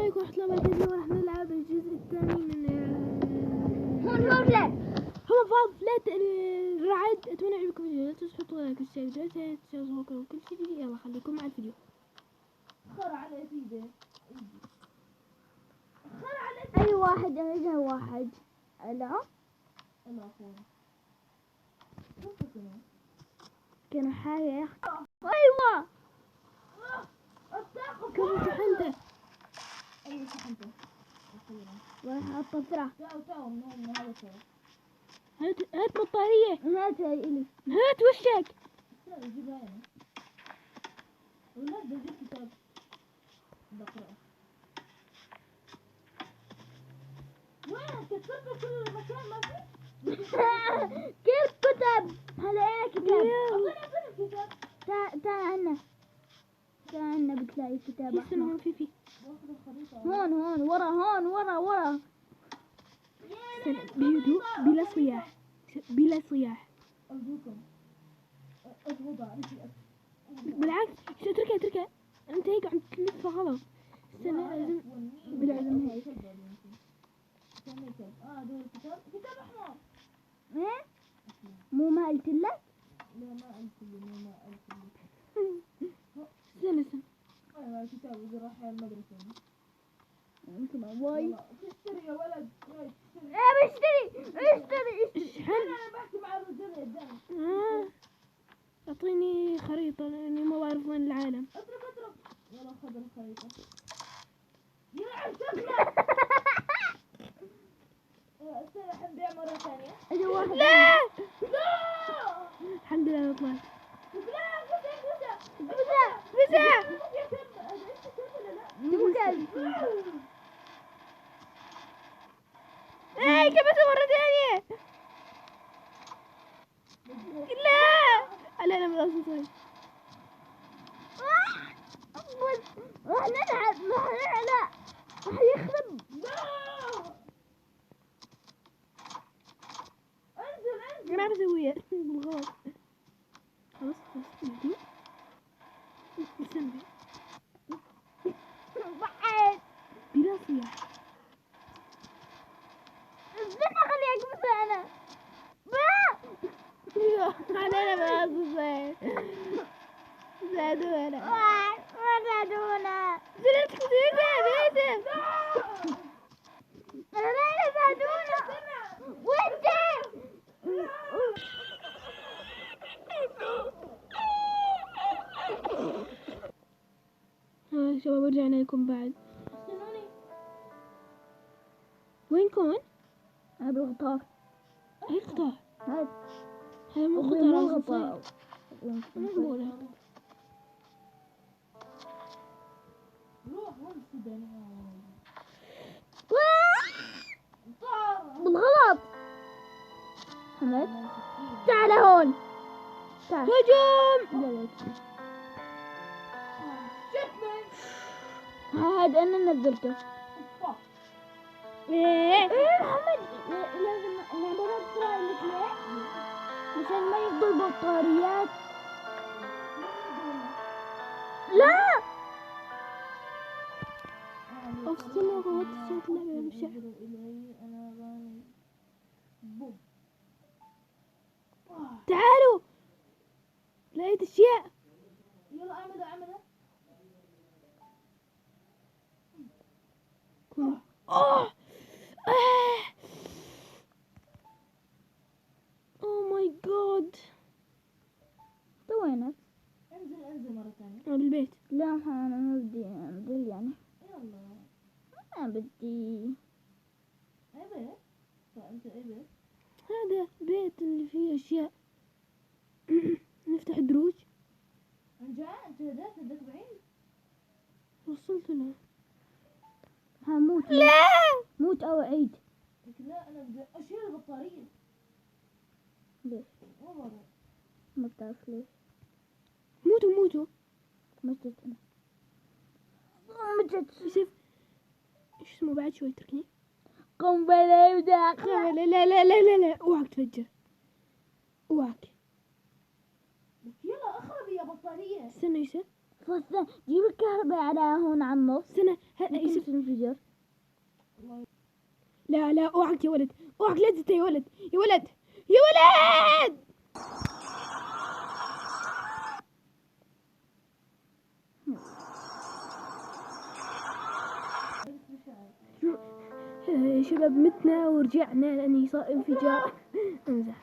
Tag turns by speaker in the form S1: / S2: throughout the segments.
S1: عليكم ورحمة الله وبركاته. راح نلعب الجزء الثاني من هون فاضلة الرعد. اتمنى يعجبكم الفيديو. لا تنسوا تحطوا لايك والاشتراك وكل شيء. يلا خليكم مع الفيديو.
S2: خر على سيدي.
S3: اي واحد اجا واحد. لا
S2: اخوي
S3: كانوا حاجة يا اخي. ايوه
S1: كم شحنته؟
S2: ايوه شحنته.
S3: راح اطفره.
S2: تعالوا من هذا الشيء.
S1: هات بطارية.
S3: هاتها الي.
S1: هات وشك.
S2: لا جيبها انا. ولا بجيب كتاب بقرأه. وين كتبت كل المكان ما في؟
S3: كيف كتب؟ هلا كتاب.
S2: أعطيني كتاب.
S3: تعال عنا بتلاقي كتاب
S1: يس
S3: احمر.
S1: هون في
S2: باخذ الخريطة.
S3: هون ورا
S1: بهدوء بلا صياح.
S2: أرجوكم اضغطوا على رجلي.
S1: بالعكس اتركها انت هيك عم تلف غلط. لازم
S3: بالعزم هيك.
S2: دول كتاب أحمر.
S3: ايه مو ما قلت لك؟
S2: لا ما قلت لي.
S1: استنى
S2: أيوة كتاب إذا راح المدرسة.
S3: انتم واي.
S2: اشتري يا ولد.
S3: اشتري.
S2: أنا بحكي مع الرجال يا دم.
S1: اعطيني خريطة لاني ما بعرف وين العالم.
S2: اترك. يلا خذ الخريطة. يلعب شكلك. استنى حنبيع مرة ثانية.
S1: لا الحمد لله طلعت. فزع
S3: مو كلب.
S1: اي كبسة مرة ثانية. لا انا من
S3: راح نلعب. لا راح يخرب.
S2: انزل.
S1: ما بسويها بالغلط. خلاص هدوء. استنى
S3: بعد
S1: بلا صياح.
S3: استنى خليك بس انا.
S1: علينا ما أصدق زادونا.
S3: زادونا.
S1: زادونا.
S3: انا لا زادونا. وانت
S1: شباب رجعنا لكم بعد.
S2: استنوني.
S1: وينكم؟
S3: انا بالغطاء.
S1: هاي قطار.
S3: هاي
S1: هاي مو
S3: مو
S1: قطار.
S3: غطاء.
S2: روح وين السوداني.
S3: بالغلط. حمد تعال هون. تعال.
S1: هجوم.
S3: لا هذا انا نزلته.
S1: ايه
S3: محمد لازم نعملها بسرعة ليه؟ مشان ما يفضل بطاريات. لا
S1: افصلوا غلط الصوت اللعبة مش تعالوا لقيت اشياء.
S2: يلا اعملها.
S1: اوه ماي جاد.
S3: وينك؟
S2: انزل مرة ثانية.
S1: انا بالبيت.
S3: لا انا ما بدي انزل يعني.
S2: يلا.
S3: ما بدي.
S2: ايه انت ايه
S1: هذا بيت اللي فيه اشياء. نفتح دروج.
S2: انت هداك بعيد.
S1: وصلت له.
S3: هموت.
S1: لا
S3: موت او عيد.
S2: لا انا بدي اشيل البطارية.
S3: ليش؟
S2: والله
S3: ما بتعرف ليش.
S1: موتوا
S3: متت انا.
S1: شوف ايش اسمه بعد شوي تركني.
S3: قنبلة وداخلة.
S1: لا اوعك تفجر. اوعك.
S2: يلا اخربي يا بطارية.
S1: استنى يوسف.
S3: جيب الكهرباء على هون على النص.
S1: استنى يوسف
S3: انفجار.
S1: لا لا، اوعك يا ولد، اوعك، لا تزت يا ولد، يا ولد، يا ولد. يا شباب متنا ورجعنا لأني صار انفجار. امزح.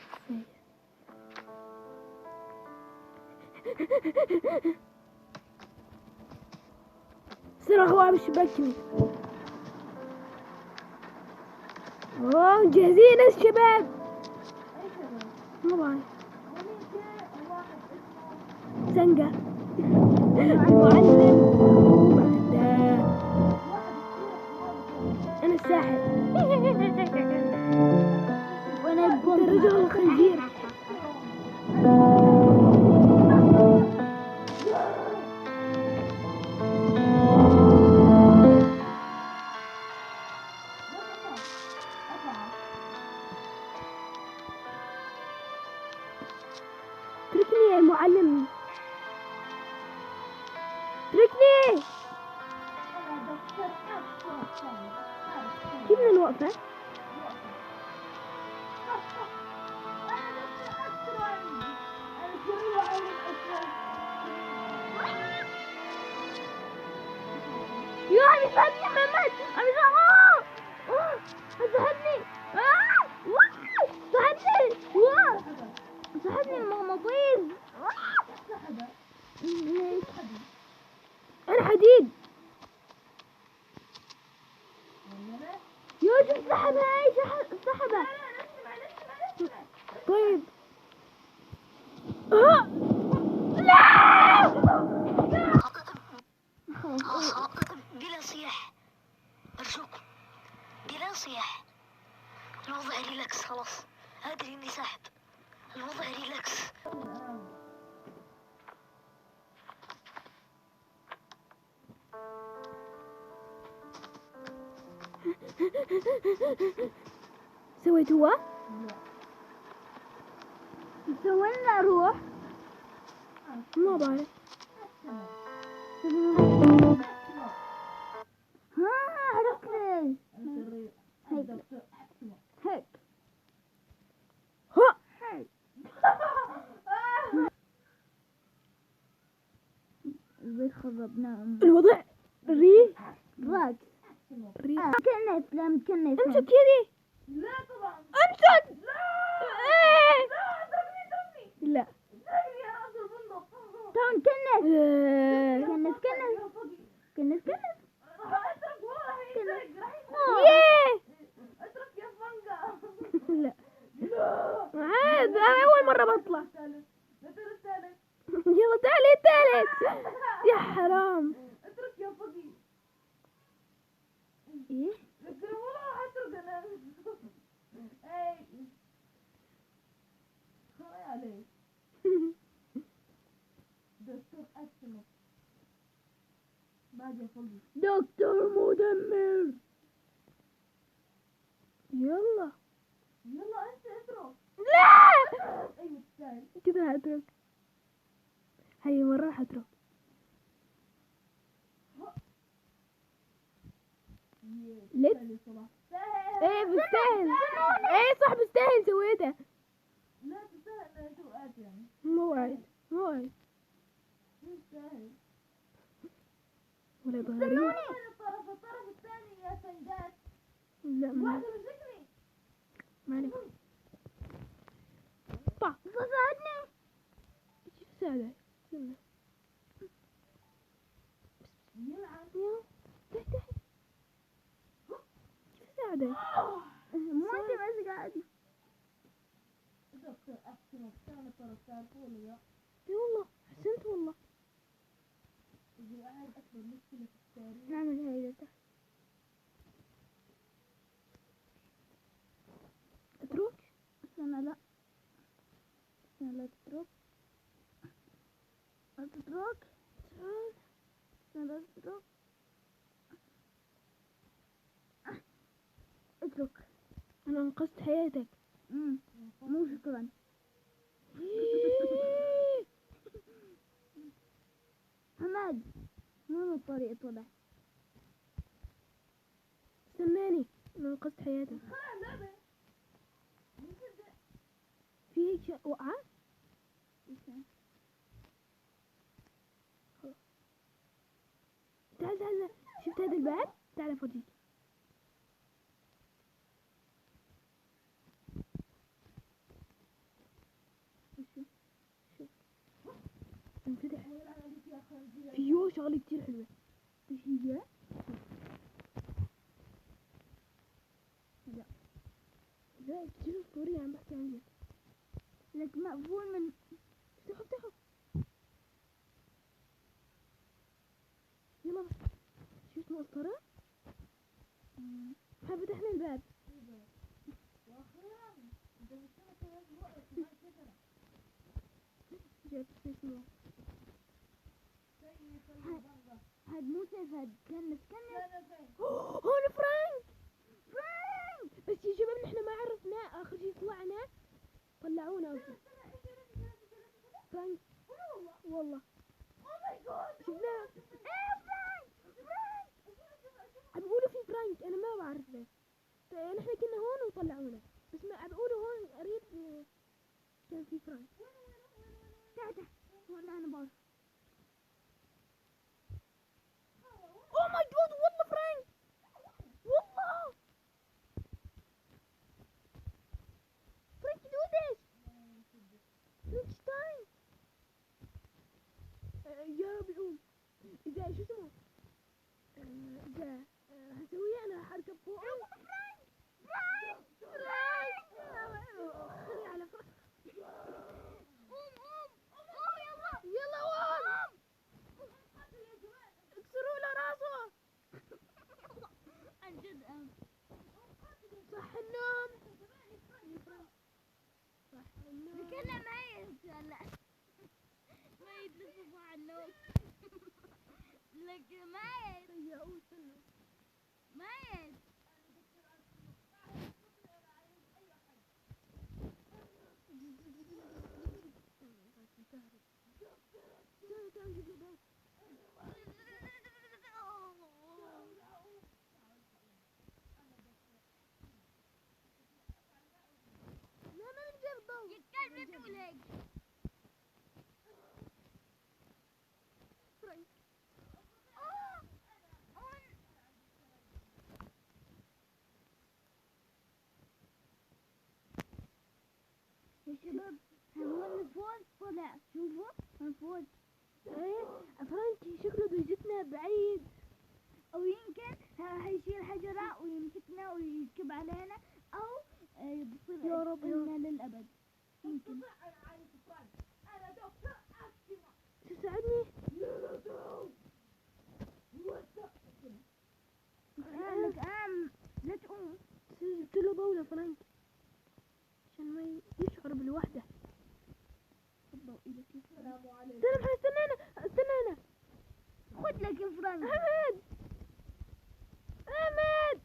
S1: صراحة وعب الشباك كمي. اوه جاهزين يا شباب؟ مو بعرف. زنقة. المعلم. انا الساحر.
S3: وانا البوم.
S1: رجل الخنزير. اتركني يا معلم، اتركني. كيف بدنا نوقفه؟
S3: يا عم يساعدني محمد، عم يساعدني. ساعدني. ساعدني. ساعدني المغناطيس.
S1: انا حديد.
S3: يوسف سحبها، سحبها.
S1: طيب.
S2: بلا صياح أرجوكم، بلا صياح. الوضع ريلاكس خلاص، أدري إني ساحب. الوضع ريلاكس.
S1: سويت هو؟
S3: وين اروح؟
S1: ما بعرف.
S3: عرفت ليش. هيك.
S1: ها.
S3: البيت خربناه.
S1: الوضع
S3: راك.
S1: ري.
S3: كنف، لا مكنف.
S1: امسك يدي.
S2: لا طبعا.
S1: امسك.
S2: لا ضربني.
S1: لا.
S2: ضربني يا رأس البندق.
S3: تو مكنف.
S1: آه.
S3: كنف.
S2: راح اترك والله، راح يترك، راح يترك.
S1: ياه.
S2: اترك يا فنقة.
S1: لا
S2: لا.
S1: عاد اول مرة بطلع.
S2: الثالث.
S1: يلا تعالي الثالث. يا حرام.
S2: اترك يا فقي.
S3: ايه؟
S2: لكن والله راح اترك انا. اي خلاص عليك. دكتور أكسنو. بعد يا فقي.
S3: دكتور مدمر.
S1: يلا.
S2: يلا انت اترك.
S1: لا.
S2: ايوه تستاهل.
S1: كذا هترك. هاي مرة حترك. ليه؟ ايه بستاهل. ايه صح بستاهل سويتها.
S2: لا تستاهل شوقات يعني.
S1: مو وايد.
S2: تستاهل.
S1: ولا ظهري.
S2: الطرف الثاني يا سندات.
S1: لا
S2: واحدة مسكني.
S1: ما عليك. با.
S3: ساعدني.
S1: كيف ساعدك؟ يلا.
S2: يلعن.
S1: يلا. تحت. كيف ساعدك؟
S3: مو انت ماسك عادي.
S2: دكتور أكسنو كان الطرف تعرفه ولا لا؟
S1: اي والله حسنت والله.
S2: يجي أحد أكبر مشكلة في التاريخ.
S3: نعمل هيدا تحت.
S1: اترك.
S3: استنى لا تترك. لا تترك. اترك.
S1: انا انقذت حياتك.
S3: مو شكرا. حماد، وين الطريق طلع؟
S1: استناني انا انقذت حياته. في هيك شيء وقع. تعال تعال، شفت هذا الباب؟ تعال افرجيك. شوف انفتح فيه شغلة كتير حلوة. ايش هي؟ لا كتير اسطورية، عم بحكي عن جد.
S3: لك مقفول من
S1: افتحوا يلا بس. شو اسمه مسطرة؟ فتحنا الباب. جاب شو اسمه؟
S3: هاد مو سيف، هاد كنس.
S1: هون فرانك. بس يا شباب نحن ما عرفنا اخر شي طلعنا طلعونا فرانك. والله شفناه. عم بيقولوا في فرانك، انا ما بعرف بس نحن كنا هون وطلعونا، بس ما عم بيقولوا هون قريب كان في فرانك.
S3: تعال هون انا بعرف.
S1: اوه ماي جاد والله فرانك، والله فرانك دودش فرانكشتاين. يا رب يقوم. اذا شو اسمه اذا هسويه انا حركب فوقه. خلي على فرانك. قوم يلا قوم اكسروا له راسه.
S3: عن جد
S1: صح النوم. صح النوم.
S3: كنا ميت هلا. ميت لسه صاح النوم. لك ميت.
S1: سيئوا استنوا.
S3: ميت.
S1: لا ما بنجيب ضوء.
S3: يا كلب تقول هيك.
S1: فرانك
S3: يا شباب هون فوق طلع، شوفوا هون فوق.
S1: ايه فرانك شكله بيجتنا بعيد،
S3: او يمكن هيشيل حجرة ويمسكنا ويركب علينا، او بصير
S1: يا رب يا
S3: لنا للابد. يمكن
S1: تساعدني.
S3: لك لا تقوم.
S1: جبت له ضوء فرانك عشان ما يشعر بالوحدة.
S2: السلام عليكم.
S1: استنى.
S3: خد لك يا فرانك.
S1: احمد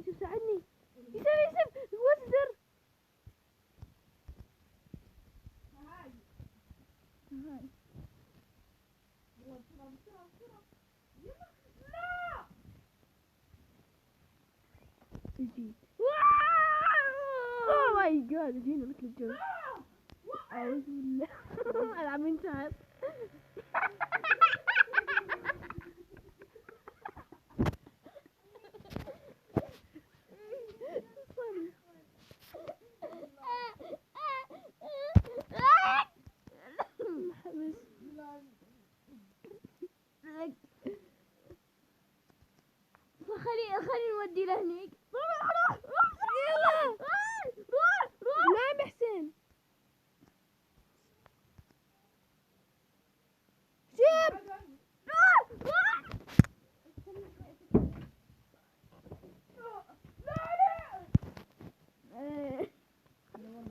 S1: شوف ساعدني. يسب وزر.
S2: هاي
S3: هاي
S2: يلا بسرعة. يلا لا
S1: جيت. اوه ماي جاد جينا مثل الجو. اعوذ بالله. انا عم ينشعر.
S3: خلي نودي لهنيك.
S1: يلا روح نعم حسين. شوف روح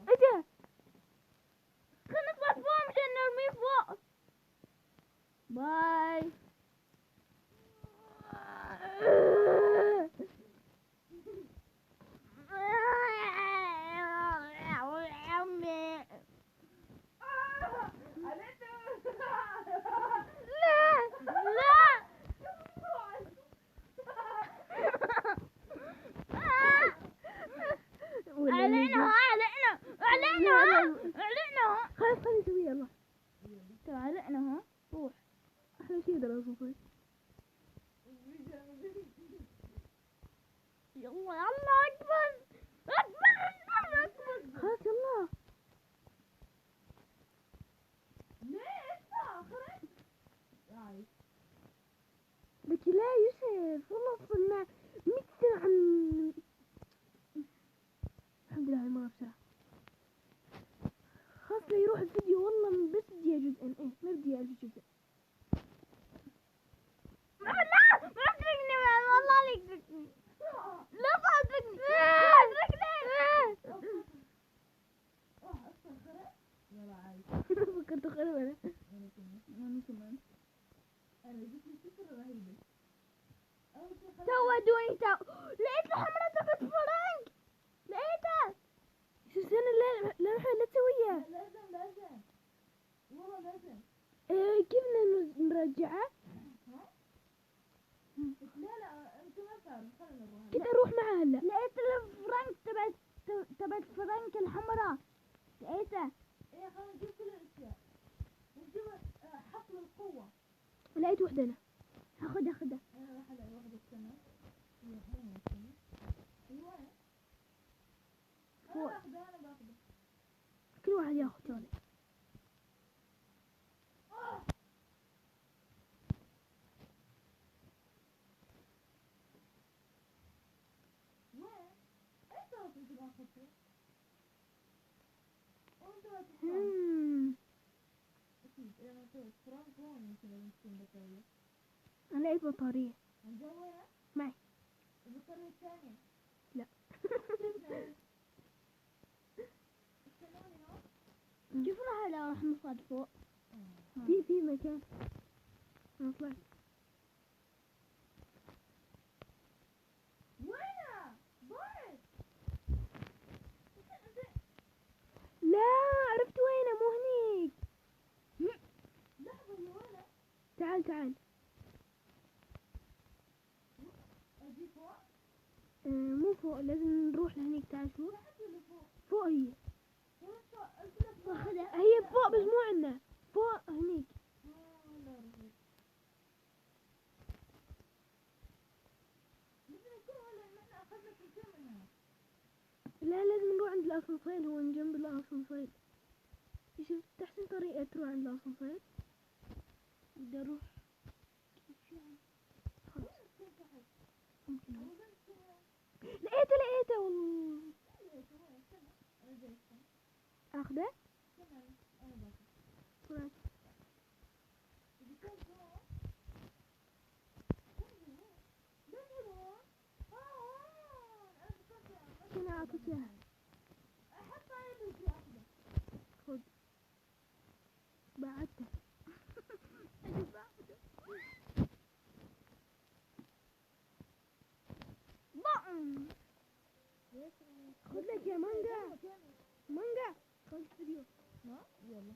S1: اجا.
S3: خلنا نطلع فوق مشان نرميه فوق. باي.
S1: الأسانسير.
S3: يلا الله أكبر أكبر أكبر أكبر.
S1: خلاص يلا. لك لا يوسف والله صرنا 100 سنة عن الحمد لله ما بسرعة. خلاص لا يروح الفيديو والله بس بدي جزء ما بدي 1000 جزء.
S3: لا ما تتركني والله عليك تتركني. لا تتركني تتركني.
S1: فكرت خرب أنا.
S3: أنا كمان. دوني لقيت الحمرة تبت فرنك. لقيتها.
S1: شو السنة لا تسويها.
S2: لازم والله لازم.
S1: كيف نرجعها؟
S2: لا انت ما تعرف، خلينا نروح.
S1: كنت اروح معها هلا.
S3: لقيت الفرنك تبت فرنك الحمراء. لقيتها.
S2: ايه خلينا نجيب كل الاشياء ونجيب حقل القوة.
S1: لقيت وحدة انا.
S3: هاخدها.
S2: انا راح الاقي واحدة السنة. هي هون السنة. ايوه. انا باخذها.
S1: كل واحد ياخذ شغله.
S2: وين؟ ايش سويت انت باخذته؟ وانت باخذته؟ اكيد انا سويت فرانك هون يمكن لازم تكون بطارية.
S1: انا لقيت بطارية
S2: نجوها؟
S1: معي.
S2: البطارية الثانية؟
S1: لا.
S2: استنوني هون.
S3: شوفوا هلا راح نصعد فوق.
S1: في مكان. انا طلعت.
S2: وينها؟ ضاعت.
S1: لا عرفت وينه مو هنيك.
S2: لحظة هي وينها؟
S1: تعال.
S2: اجي فوق؟
S1: مو فوق لازم نروح لهنيك. تعال شوف.
S2: تحت ولا فوق؟
S1: فوق هي.
S2: وين فوق؟ قلت لك فوق.
S1: هي فوق بس مو عنا. فوق هنيك.
S2: لا رهيب. لازم يكون ولا ان احنا اخذنا كل شيء منها.
S1: لا لازم نروح عند الاسانسير. هو جنب الاسانسير. شوف تحسن طريقة تروح عند الاسانسير. بدي اروح. خلاص ممكن هون. لقيته والله. اخذه. طلعت. كنا اعطيك اياها. خذ. بعدته. خذ لك يا مانجا. خذ فيديو.
S2: يلا.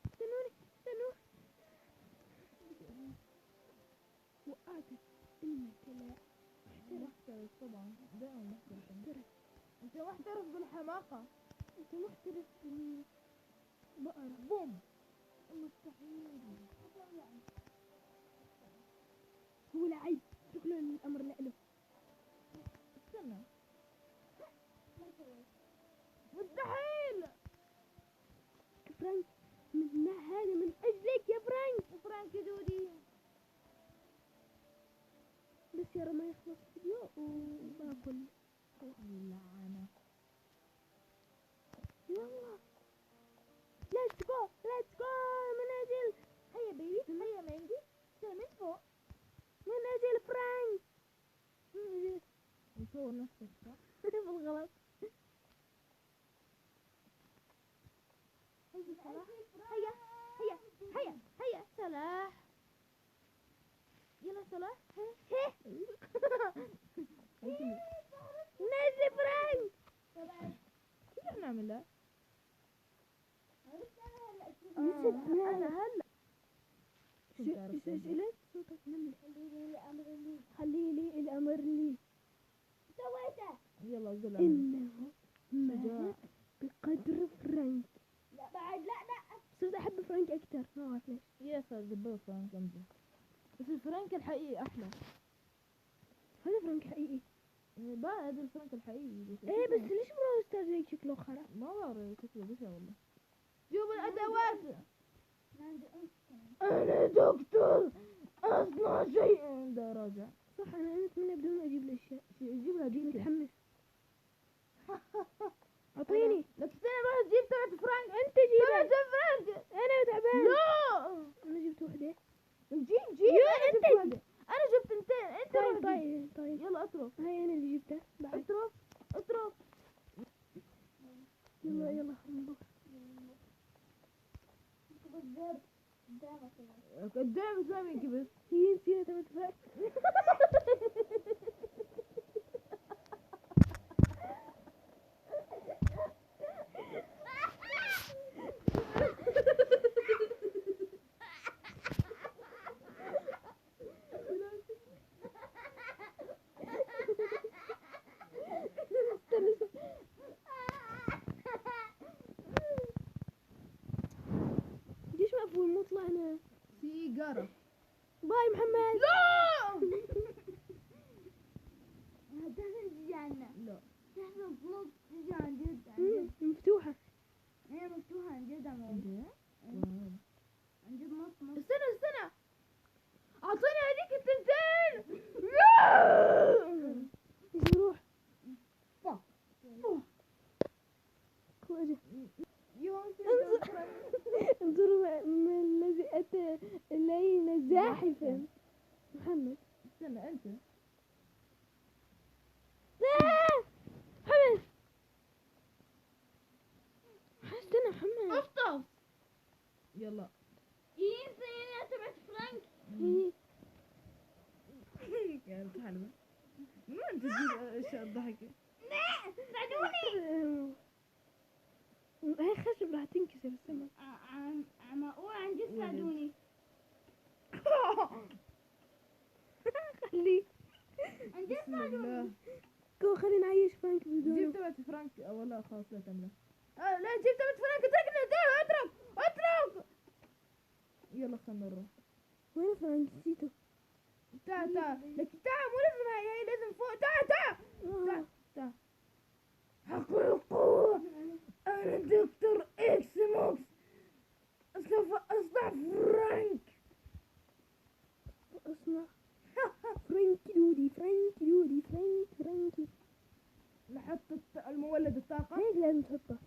S1: استنوا. وقعتك انك لا
S2: محترف طبعا، دائما محترف.
S1: تحترف.
S2: انت محترف بالحماقة.
S1: انت محترف بالبقرة.
S2: بوم.
S1: مستحيل. هو لعيب. شكله الامر له.
S2: استنى.
S1: مستحيل. فرانك من هذا من اجلك يا فرانك
S2: يا دودي.
S1: بس يا ما يخلص الفيديو وباكل.
S2: اللعنة.
S1: يلا ليتس جو منازل.
S2: هيا بيبي هيا مانجي. من فوق.
S1: منازل فرانك.
S2: يصور نفسك صح؟
S1: بالغلط.
S2: هيا سلاح. يلا سلاح.
S1: نازل فرانك.
S2: كيف نعملها؟
S1: انا هلا
S2: كنت أعرف
S1: ايش اسئلة صوتك نمل. خلي لي الامر لي.
S3: سويته.
S2: يلا قول
S1: انه ما بقدر فرانك.
S3: لا بعد لا.
S1: صرت احب فرانك اكثر ما اعرف ليش.
S2: يا صار قبل فرانك امزح. بس بس الفرنك الحقيقي احلى.
S1: هذا فرنك حقيقي.
S2: بقى هذا الفرنك الحقيقي بس
S1: ايه بس ليش براول ستارز هيك شكله خرا؟
S2: ما بعرف شكله بس والله. شوف الادوات. انا دكتور اصنع شيء. ده راجع.
S1: صح انا اتمنى بدون ما اجيب الاشياء.
S2: جيب لها دي
S1: متحمس. اعطيني.
S2: لك استنى روح تجيب تبعت فرانك.
S1: انت جيبها.
S2: تبعت فرانك.
S1: انا تعبان.
S2: لا
S1: انا جبت وحده.
S2: جيب
S1: يا
S2: انا
S1: انت.
S2: جبت واحدة. انا جبت انتين انت روح
S1: طيب
S2: جيب.
S1: طيب طيب.
S2: يلا اطرف
S1: هاي انا اللي جبتها. بعد.
S2: اطرف.
S1: يلا يلا نروح.
S2: قدام اسمع مين كبس.
S1: هي نسينا تبعت فرنك. ليش مقفول مو طلعنا؟
S2: سيجارة.
S1: باي محمد.
S2: لا
S3: تجي عنا.
S2: لا
S3: تحصل فوق تجي عن جد عن جد.
S1: مفتوحة.
S3: هي مفتوحة عن جد عن جد مص.
S2: استنى اعطيني هذيك التنتين. لا
S1: ايش نروح؟
S2: فا.
S1: خواجه.
S2: يوم
S1: انظروا ما الذي أتى إلينا زاحفا. محمد.
S2: استنى انت.
S1: محمد. استنى محمد.
S2: افطس. يلا.
S3: إيه سيني تبعت فرانك.
S2: يا انت حلوة. من انت تجيب اشياء الضحكة؟
S3: ساعدوني.
S1: هاي خشب راح تنكسر السمك.
S3: عم اقول عن جد ساعدوني.
S1: خليه.
S3: عن جد
S2: بسم الله.
S1: كو خلينا نعيش فرانك
S2: جيب
S1: بدونه.
S2: تبعت فرانك ولا خلاص لا تعمله. لا جيب تبعت فرانك اتركني اترك. يلا خلنا نروح.
S1: وين فرانك نسيته؟
S2: تعال لك تعال مو لازم هي لازم فوق. تعال حقل القوة. أنا دكتور إكس موكس سوف أصنع فرانك.
S1: اصنع فرانكي دودي فرانكي دودي فرانكي.
S2: نحط المولد الطاقة.
S1: هيك لازم تحطه.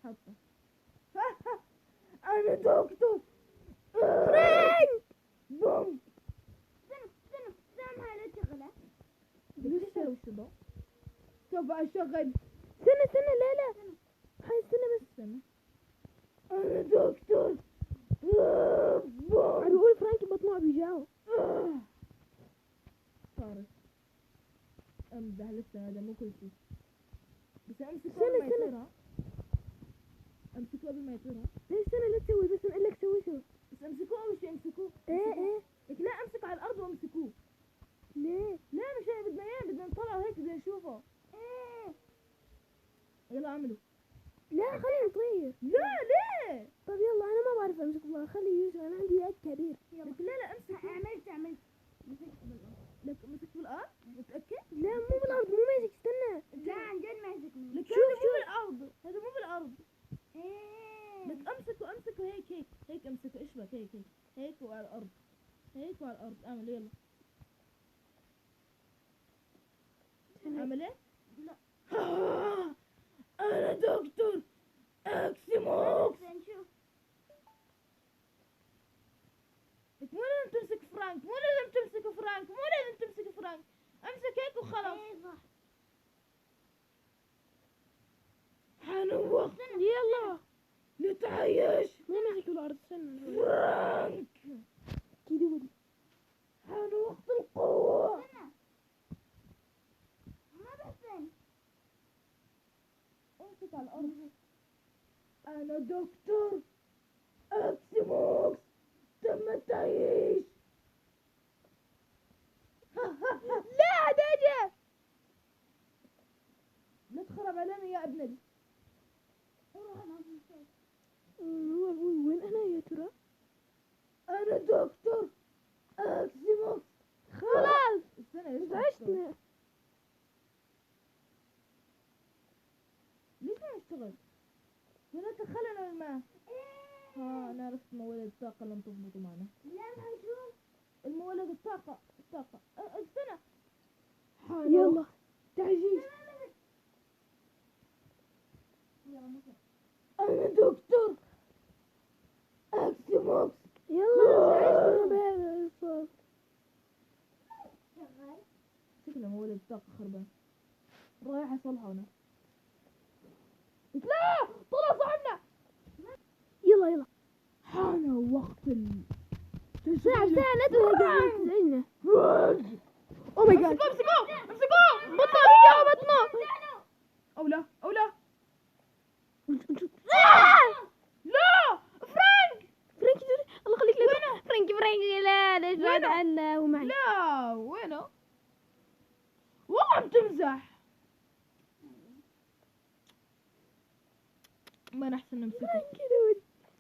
S2: حطه. أنا دكتور
S1: فرانك.
S2: بوم.
S3: استنى هاي لا تغلى.
S2: لسه وش ده؟ سوف أشغل.
S1: استنى لا هاي استنى بس.
S2: استنى. أنا دكتور بوم.
S1: عم بيقول فرانكي بطنه بيجاو.
S2: صارت امزح لسه هذا مو كل شيء. بس امسكه
S1: استنى،
S2: قبل ما
S1: استنى.
S2: يطيرها. امسكه قبل ما يطيرها.
S1: ليش استنى لا تسوي بس نقول لك سوي شو.
S2: بس امسكوه اول شيء امسكوه.
S1: ايه
S2: لك لا امسك على الارض وامسكوه.
S1: ليه؟
S2: لا مش هيك بدنا اياه بدنا نطلعه هيك بدنا نشوفه. يلا اعملوا.
S1: لا خلينا نطير.
S2: لا ليه؟
S1: طب يلا انا ما بعرف امسك والله. خلي يوسف انا عندي يد كبير.
S2: لك لا امسك.
S3: عملت
S2: لك مسك بالارض متاكد؟
S1: لا مو بالارض مو ماسك استنى.
S3: لا عن جد ماسك
S2: لك
S1: شوف،
S2: هذا مو
S1: شوف.
S2: بالارض. هذا مو بالارض. لك امسكه هيك امسكه اشبك هيك وعلى الارض. هيك وعلى الارض اعمل يلا. اعمل ايه؟
S3: لا.
S2: انا دكتور اكسيموكس.
S3: نشوف.
S2: لك مو لازم تمسك فرانك. مو لازم تمسك فرانك. امسك هيك وخلاص.
S3: ايه صح.
S2: حنوخ.
S1: يلا
S2: نتعايش.
S1: مو ماسك بالارض استنى.
S2: فرانك
S1: كده ودي.
S2: حنوخ بالقوة.
S3: ما بحسن.
S2: امسك على الارض. انا دكتور اكسيموكس تم التعييش.
S1: لا دجا.
S2: اهرب علينا يا ابن
S1: هو أبوي وين أنا يا ترى؟
S2: انا دكتور اكسيموس.
S1: خلاص
S2: استنى ليش
S1: ازعجتنا.
S2: ليش ما نشتغل؟ ولا دخلنا الماء. ها انا عرفت مولد الطاقة لم تضبطوا معنا. المولد الطاقة استنى.
S1: يلا تعجيز.
S2: انا دكتور اكسيموس.
S1: يلا ازعجتنا بهذا الصوت.
S2: شكله مولد الطاقة خربان. رايح اصلحه انا. لا طلع صعبنا.
S1: يلا
S2: حان وقت
S1: ساعة لا تزعجنا.
S2: او ماي جاد. امسكوه بطنه. او لا لا فرانك
S1: الله يخليك لي. فرانك لا ليش بعد عنا ومعي.
S2: لا وينه والله عم تمزح. ما نحسن نمسكه.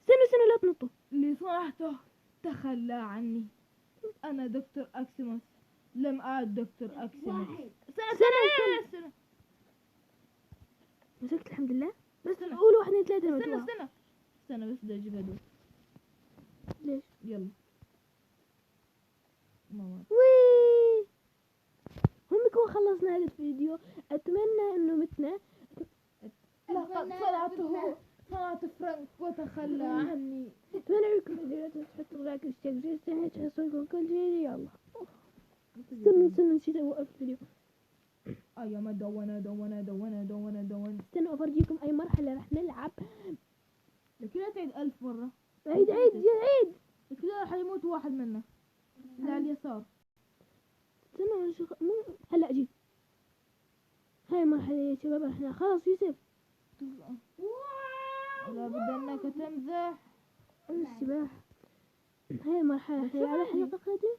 S1: استنوا لا تنطوا.
S2: اللي صنعته تخلى عني. انا دكتور اكسيموس لم اعد دكتور اكسيموس. سنة
S1: مسكت الحمد لله. بس
S2: استنى.
S1: قولوا 1 2 3 مدوها.
S2: استنى بس بدي اجيب هدول.
S1: ليش؟
S2: يلا ماما.
S1: وي هم بكون خلصنا هذا الفيديو. اتمنى انه متنا.
S2: لقد صنعت فرانك وتخلى عني.
S1: اتمنى لكم الفيديو. لا تنسوا تحطوا لايك واشتراك عشان تحصلكم كل شيء. يلا استنوا نسيت اوقف الفيديو.
S2: ايوه دونة.
S1: استنوا افرجيكم اي مرحلة رح نلعب.
S2: لكن لا تعيد 1000 مرة.
S1: عيد
S2: كذا حيموت واحد منا. اللي على اليسار.
S1: استنوا هلا اجيب. هاي المرحلة يا شباب احنا خلاص يوسف.
S2: لا بد انك تمزح.
S1: السباحة. هاي المرحلة احنا نلعبها الحلقة القادمة.